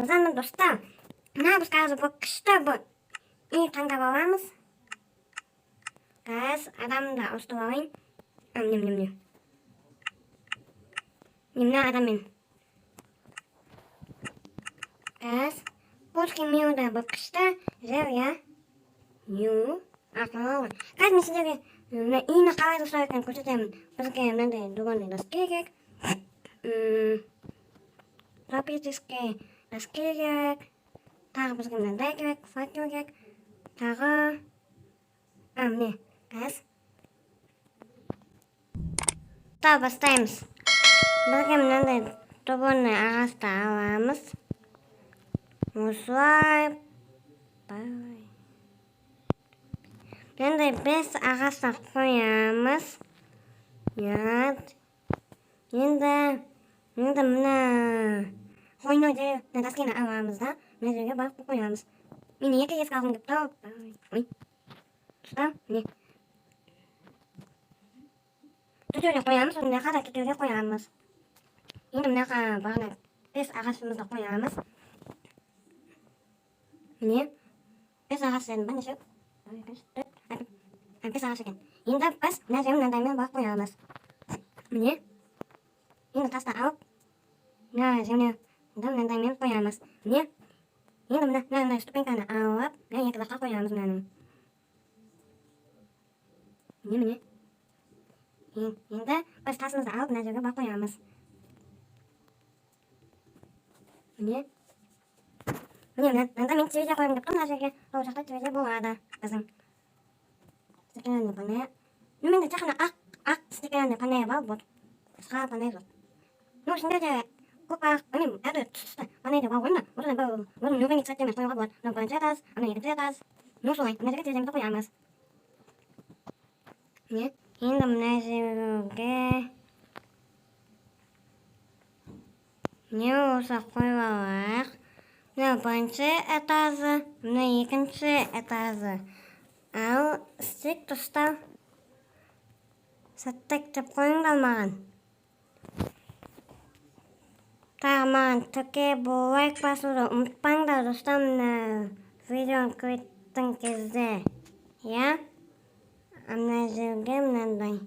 Заман достар, мына біз қазір бұл күшті бұл үй таңдап аламыз. Қазір адамды ауыстырып алайын. Мына адаммен. Қазір пошки меуді бұл күшті жерге ню ақылы. Қазір мен сіздерге үйіні қалай жасау екенін көрсетемін. Бізге мынандай дұрғандай доске керек. Трапезистский доске керек. Тағы бізге мынандай керек, факел керек. Тағы міне қазір бастаймыз. Бізге мынандай дұрғандай ағасты аламыз. Осылай мынандай 5 ағасты қоямыз. Енді мына қойны доскені аламыз да, мына жерге барып қоямыз. Мен екі есік алғым келіп тұр. Ой. Тұста, міне. Төтеуге қоямыз, мына жаққа төтеуге қоямыз. Енді мына жаққа бағана 5 ағашымызды қоямыз. Міне. 5 ағаш дедім ба, неше? 5 ағаш екен. Енді біз мына жерге мынандаймен барып қоямыз. Міне. Енді тасты алып, мына жерге мынандаймен қоямыз. Міне. Енді мынандай ступеньканы алып, мына екі жаққа қоямыз мынаның. Міне. Енді біз тасымызды алып, мына жерге барып қоямыз. Міне. Мында мен терезе қойғым деп тұр, мына жерге. Ол жақта терезе болады біздің. Стекленный панель. Менде тек қана ақ стекленный панель бар, вот. Басқа панель жоқ. Осында да көп ақ, әрі түсті панель бар ғой ма? Осында бір нүргені цветтермен қоюға болады. Бір цвет аз, екі цвет аз. Солай, мына жерге тереземізді қоямыз. Міне. Енді мына жерге не осы қойып алайық. Мына бірінші этажы, мына екінші этажы. Ал стек тұстар сәттік деп қойыңдар маған. Тағы маған тіке лайк басуды ұмытпаңдар достар, мына видеоны көретін кезде. Мына жерге мынандай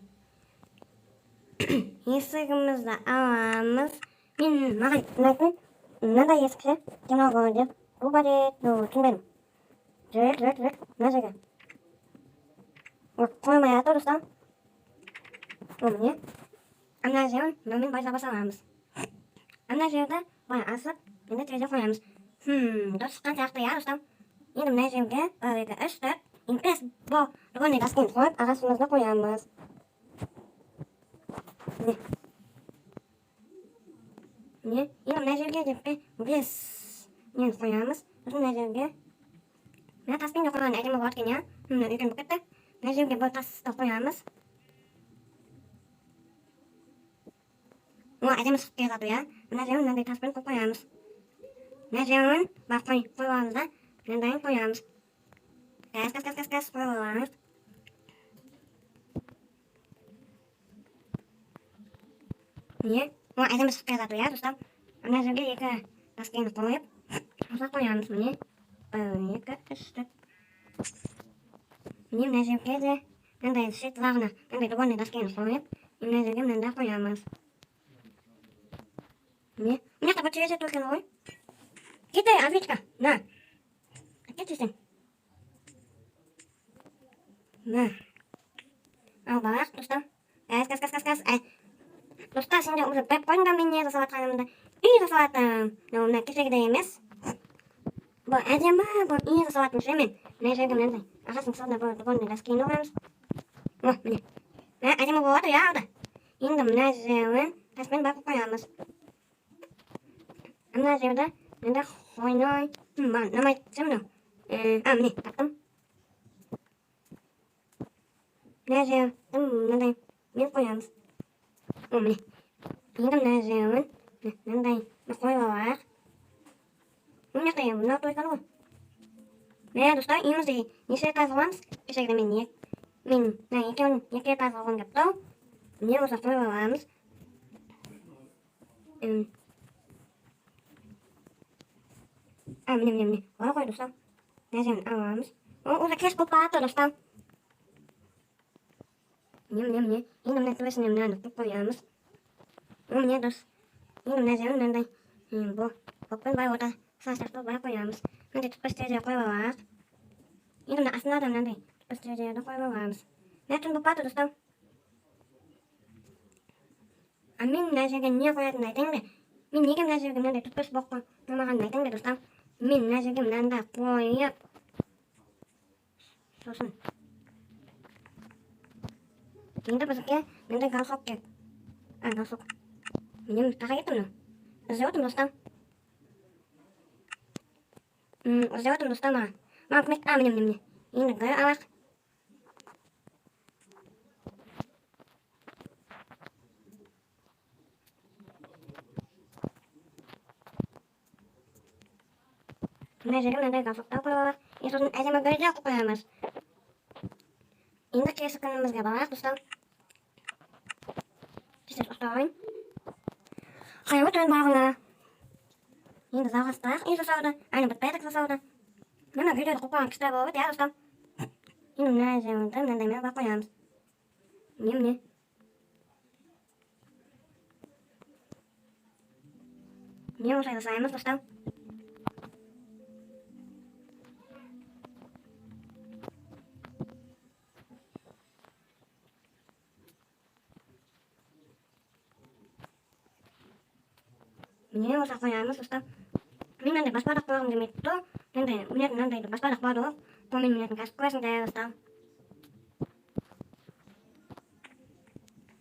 есігімізді аламыз. Мен маған ұнайтын мынандай есікше демал болады деп. Бұл ба дейді, түсінбедім. Жүрек, мына жерге. Қоймай атыр достар. Міне. Мына жерін мынамен бай жаба саламыз. Мына жерді бай асып, енді терезе қоямыз. Дұрыс шыққан сияқты достар. Енді мына жерге 1, 2, 3, 4, 5 бұл дұрғандай доскен қойып, ағашымызды қоямыз. Міне. Енді мына жерге депке 5 нені қоямыз. Сосын мына жерге мына таспен де қойған әдемі болады екен, мына үлкен болып кетті. Мына жерге бұл тасты қоямыз. Әдемі шығып келе жатыр, мына жерін мынандай таспен қоямыз. Мына жерін қойып аламыз да, мынандайын қоямыз. Қас қойып аламыз. Міне, әдемі шығып келе жатыр, достар. Мына жерге екі таскені қойып, осылай қоямыз, міне. 1, 2, 3, 4. Міне, мына жерге де мынандай шет жағына мынандай дұрғандай таскені қойып, мына жерге мынандай қоямыз. Міне, мына жақта терезе тұр екен ғой. Кетті, Авичка, на. Кетті сен. На. Ал бағақ, достар. Қас. Достар, сендер уже біліп қойыңдар мен не жасалатқанымды. Үй жасалатын, мына кешегідей емес. Бұл әдемі, бұл үй жасалатын жемен. Мына жерге мынандай ағасын сыртына бұл дұрғандай доскені қоямыз. Міне. Әдемі болады, алды. Енді мына жерін таспен бақып қоямыз. Мына жерді мында қойной. Намай түсем мынау. Міне, таптым. Мына жерді мынандай мен қоямыз. Міне. Енді мына жерін мынандай қойып алайық. Мына жақта мынау тойқаны ғой. Міне, достар, үйімізде неше этаж аламыз? Кешегіде мен екі этаж алғым келіп тұр. Міне, осы қойып аламыз. mine. Ora dostlar. Neyse alalım. O kes kopato dostlar. Mine. Yine ne tuvasın yanına koyalım. Mine dos. Yine ne zaman ne bu. Bakın bay orada. Sasakta bay koyalım. Nanti pasti koyalım. Yine aslında da nanti pasti koyalım. Ne tun kopato dostlar. Amin nasi genya koyat naiteng de. Min ni kem nasi genya de tupes bokko. Makan naiteng de dostal. Min nasi gem nanda koyat. Sosun. Tinta pasaknya nanda galsok ya. Galsok. Minyam kakak itu no. Zewat dostal. Zewat dostal mah. Maaf nih. Minyam. Ini gaya awak. Nasi gem nanda galsok tau koyat. Itu aja magarja aku koyat mas. Ini kayak sekarang mas gak banget dostal. Bisa dostalin. Kayak wat banget. Ini zagas tak. Ini sesuatu. Ini betul sesuatu. Mana video aku kurang kita bawa ya dostal. Ini nasi gem nanda merah koyat. Ini. Ini mau saya selesai mas dostal. Ini usah koyat mas dostal. Ini nanti pas padak tuh di itu. Nanti pas padak padak. Komen minat kas kuas nanti dostal.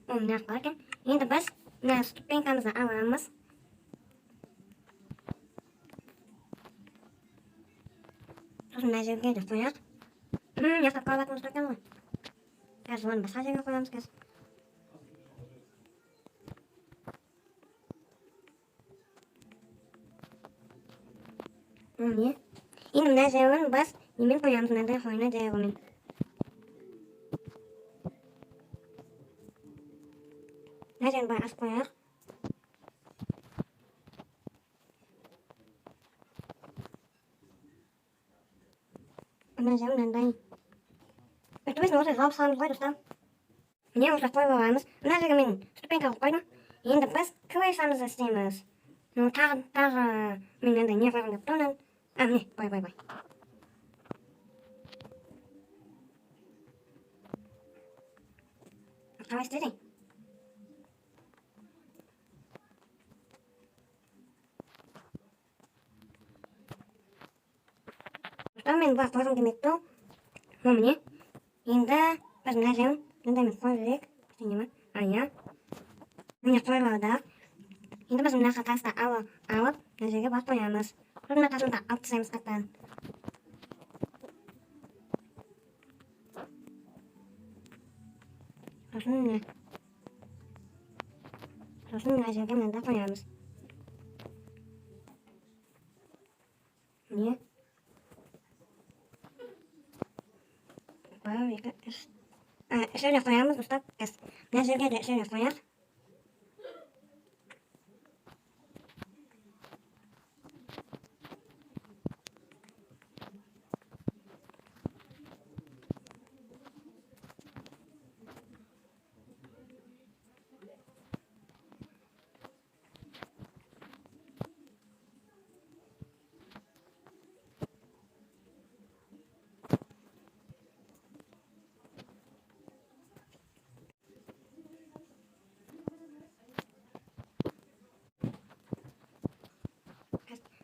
Minat kan? Ini tebas. Nah, pingkan sa awal mas. Terus nasi juga udah koyat. Ya tak kawat mas dostal. Kasuan basah aja koyat mas. Ya. Ini nasi kan bas. Ini koyat nanti koyatnya aja komen. Nasi yang bahas koyat. Nasi yang nanti. Itu bisa nggak usah sama koyat dostal. Ini usah koyat mas. Nasi kan pingkan koyat. Ini tebas kue sama sistemas. No tar min nanti nyapa kan kebetulan. Nih, bye. Awas deh. Min buat orang di itu. Namanya. Indah pas nasi nanti min koyat. Ini mah. Ayah. Minyak koyat ada. Ini pas nak atas tak awal nasi juga buat koyat mas. Terus nak atas tak out saya sekatan. Terus nasi juga nanti koyat mas. Ini. Wow, ya kan. Saya udah koyat mas Ustaz. Nasi juga ada saya udah koyat.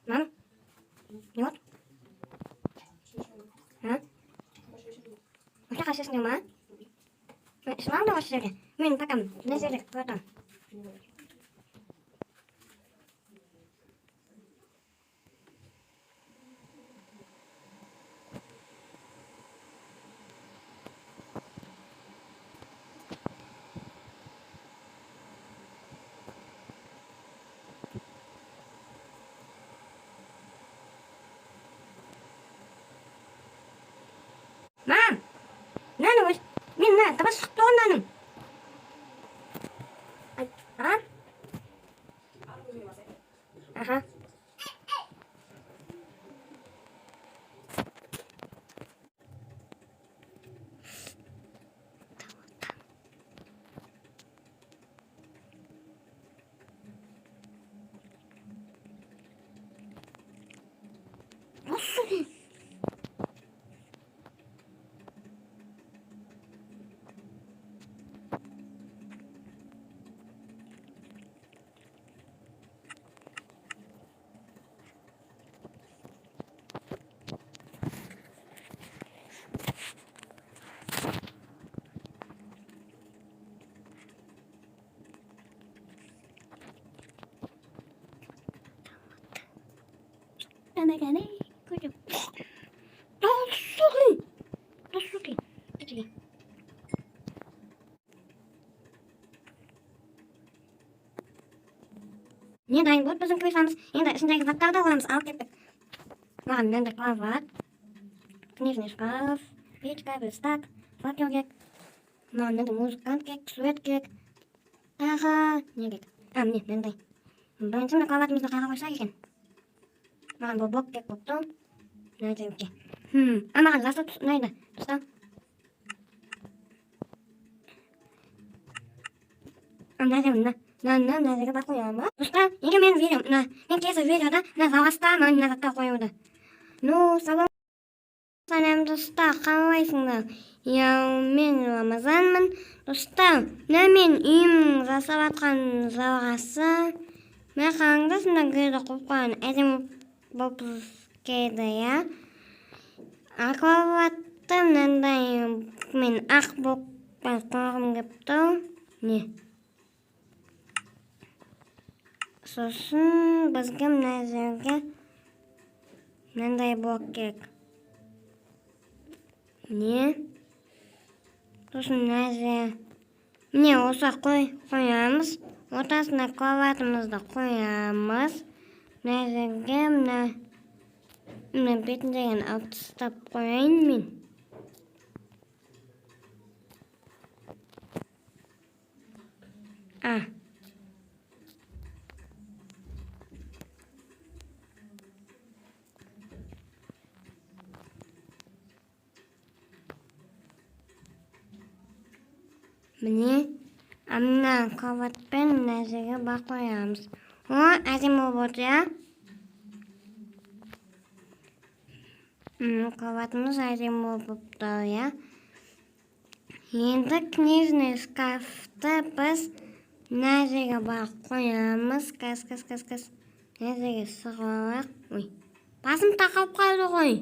Mam? Nyot? Hah? Masa kasih senyuman? Semalam udah kasih deh. Min pakam. Nasi deh, potong. Mam! Nano, min na, tapos tuon na nun. Ha? Aha. Nasıl? Gane koydum. Nasıl? Nasıl ki? Gideyim. Не дай бог біздің көзіміз енді ішіндегі заттарды аламыз алып кеттік. Маған мынандай қағаз бар. Книжный шкаф, печка, верстак, факел керек. Маған мынандай музыкант керек, сует керек. Тағы не керек? Міне мынандай. Бірінші мына қабатымызды қайға қойсақ екен? Маған бұл блок керек болып тұр. Мына жерге. Маған жасыл түс ұнайды. Достар. Мына жерге мына жерге бар қоямын. Достар, егер мен келесі видеода мына жалғастырамын мына затқа қоюды. Ну, салам достар, қалайсыңдар? Мен Рамазанмын. Достар, мына мен үйімнің жасап жатқан жалғасы. Мына қараңдар, мына гүлді қойып қойған әдемі болып келді, иә. Аквабатты мынандай мен ақ болып қойғым келіп тұр. Не? Сосын бізге мына жерге мынандай блок керек. Не? Сосын мына жер. Міне осы қоямыз. Ортасына кроватымызды қоямыз. Мына жерге мына бетіндеген алып тастап қояйын мен. Міне, мына кроватпен мына жерге бар қоямыз. О, әдемі болды, иә? Кроватымыз әдемі болып тұр, иә? Енді книжный шкафты біз мына жерге бар қоямыз. Кәс. Мына жерге сығалақ. Ой, басым тақап қалды ғой.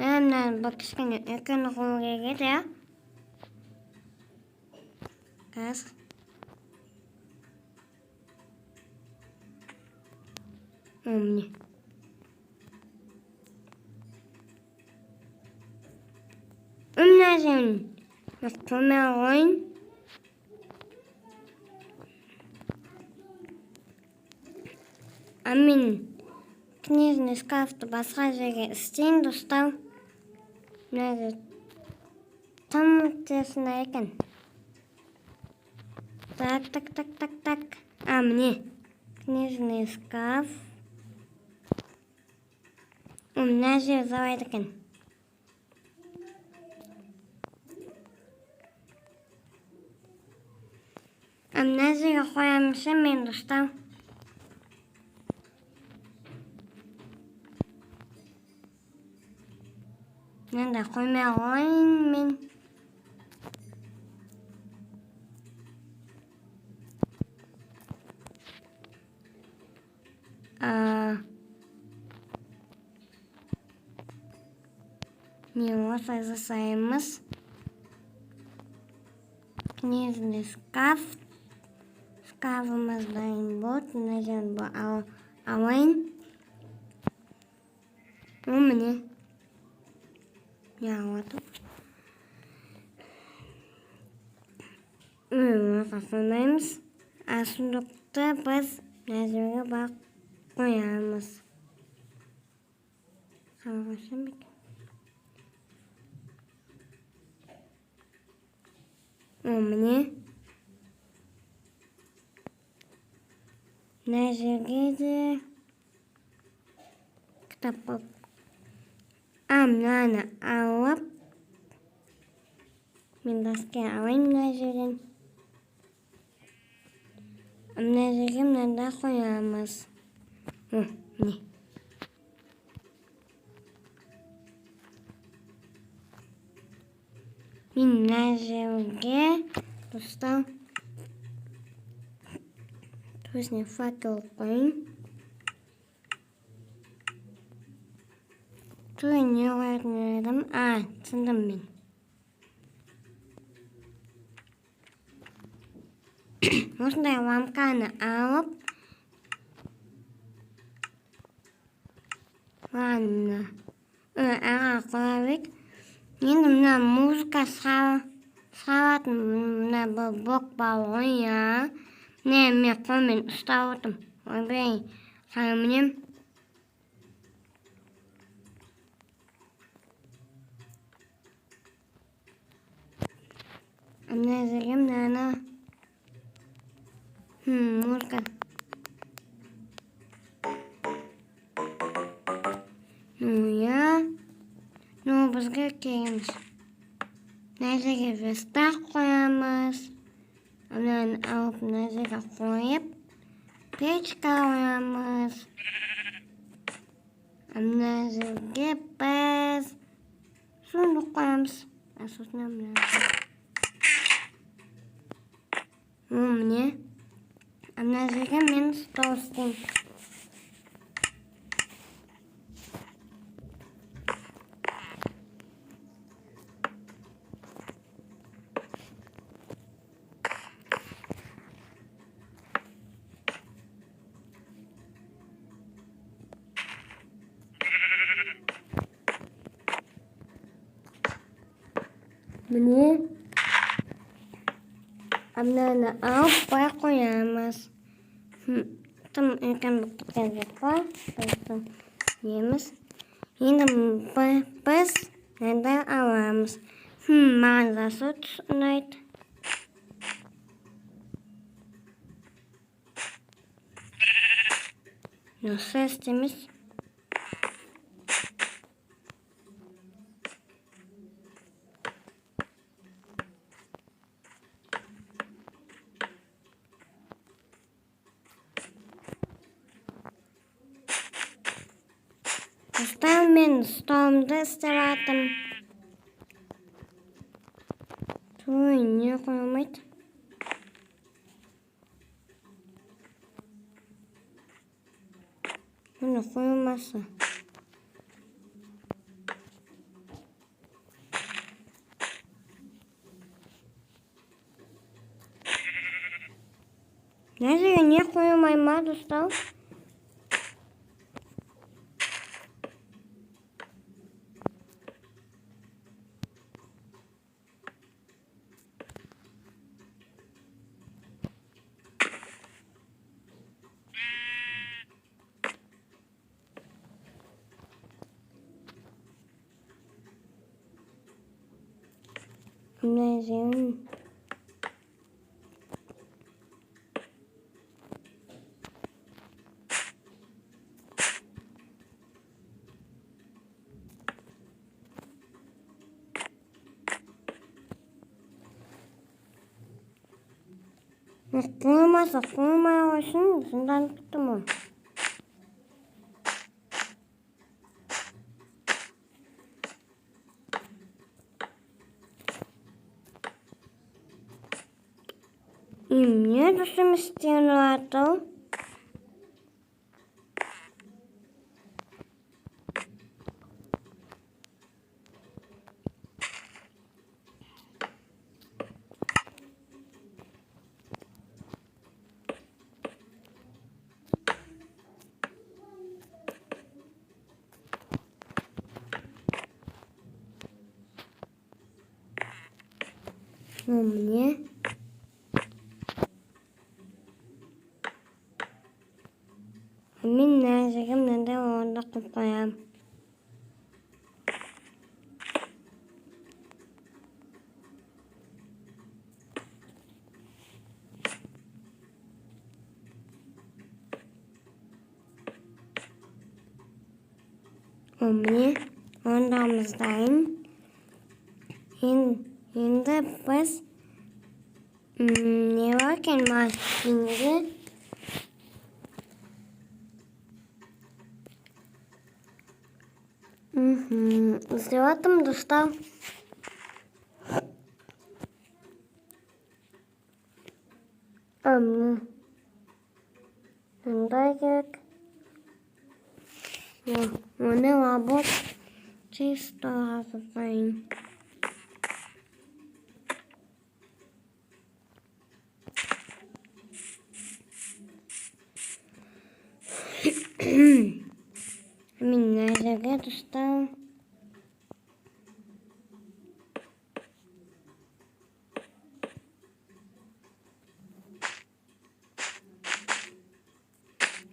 Мына бұл кішкене үлкен қою керек, иә? Кәс. Міне. Мына жерін қоймай қойын. Мен книжный шкафты басқа жерге істейін, достар. Мына жер тым тесін екен. Так. Міне. Книжный шкаф. Мына жер залайды екен. Мына жерге қоямыз мен, достар. Мында қоймай қойын мен. Не осылай жасаймыз. Книжный шкаф. Шкафымыз дайын болды. Мына жерін алайын. Міне. Яғатып. Қоймаймыз. Сундукты біз мына жерге бар қоямыз. Қалғашым бек. Міне. Мына жерге де кітап қойып. Мынаны алып. Мен даске алайын мына жерден. Мына жерге мынада қоямыз. Міне. мен мына жерге достар өзіне факел қойын. Не қоятын едім? Түсіндім мен. Осындай лампаны алып, ладно, аға қоя берейік. Енді мына музыка салатын мына бір блок бар ғой, мен қолмен ұстап отырмын. Ойбай, саламын. Мына жерге мынаны музыка. Бізге келеміз. Мына жерге верстак қоямыз. Мынаны алып мына жерге қойып, печка қоямыз. Мына жерге біз сундық қоямыз. Сосын міне. Мына жерге мен стол істеймін. Міне. Мынаны алып қоямыз. Тым үлкен болып кеткен жоқ па? Неміз. Енді біз мынандай аламыз. Маған жасот ұнайды. Осы істеміз. Мен столымды істеп атым. Не қоймайды? Мұны қоймасы. Нәзірге не қоймай ма, достар? Нәзірге. Қоймаса қоймай қойсын, жындан күттім ғой. Не дұрысым істеген оларды? Міне. Мен нәзірге мынандай орында қойып қоям. Міне орындамыздайын. Енді біз не бар екен машинеге? Іздеп атым, достар. Вони, мабуть, чисто газовий. Мене заряд достав.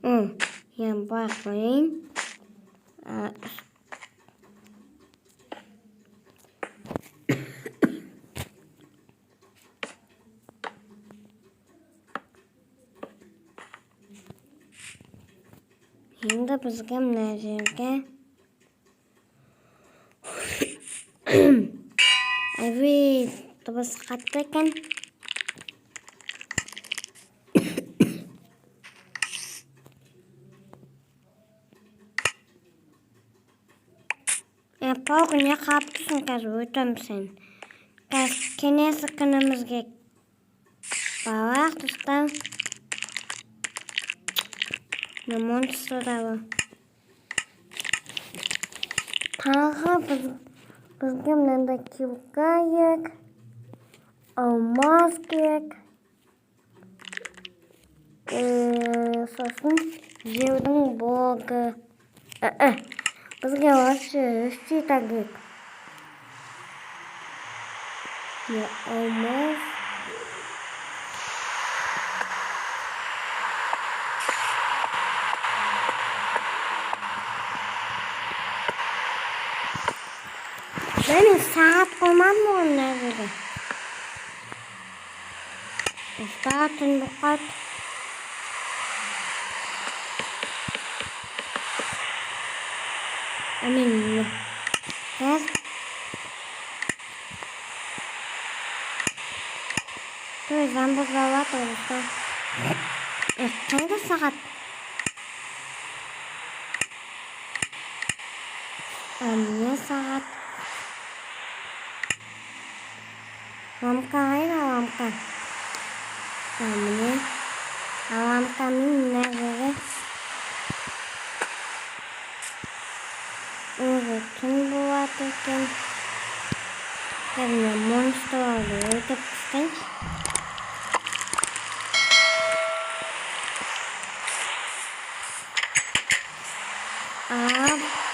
О, я бачу. Енді бізге мына жерге әуе дыбысы қатты екен. Паук, не қалып тұрсың қазір, өтемін сен. Қазір келесі күнімізге барайық, достар. Монстрдары. Тағы бізге мынандай килка керек, алмаз керек. Сосын жердің блогы. Бізге вообще щита керек. Алмаз. Benim saat koymam mı onları? Saatin bu kaç? Emin Gel. Dur, ben bu zavat olursa. Kaçta saat? Ne saat? Lamka hay là lamka? Ini lamka ini nerede? Kim buat ikan? Karena monster ada itu kan? Ah.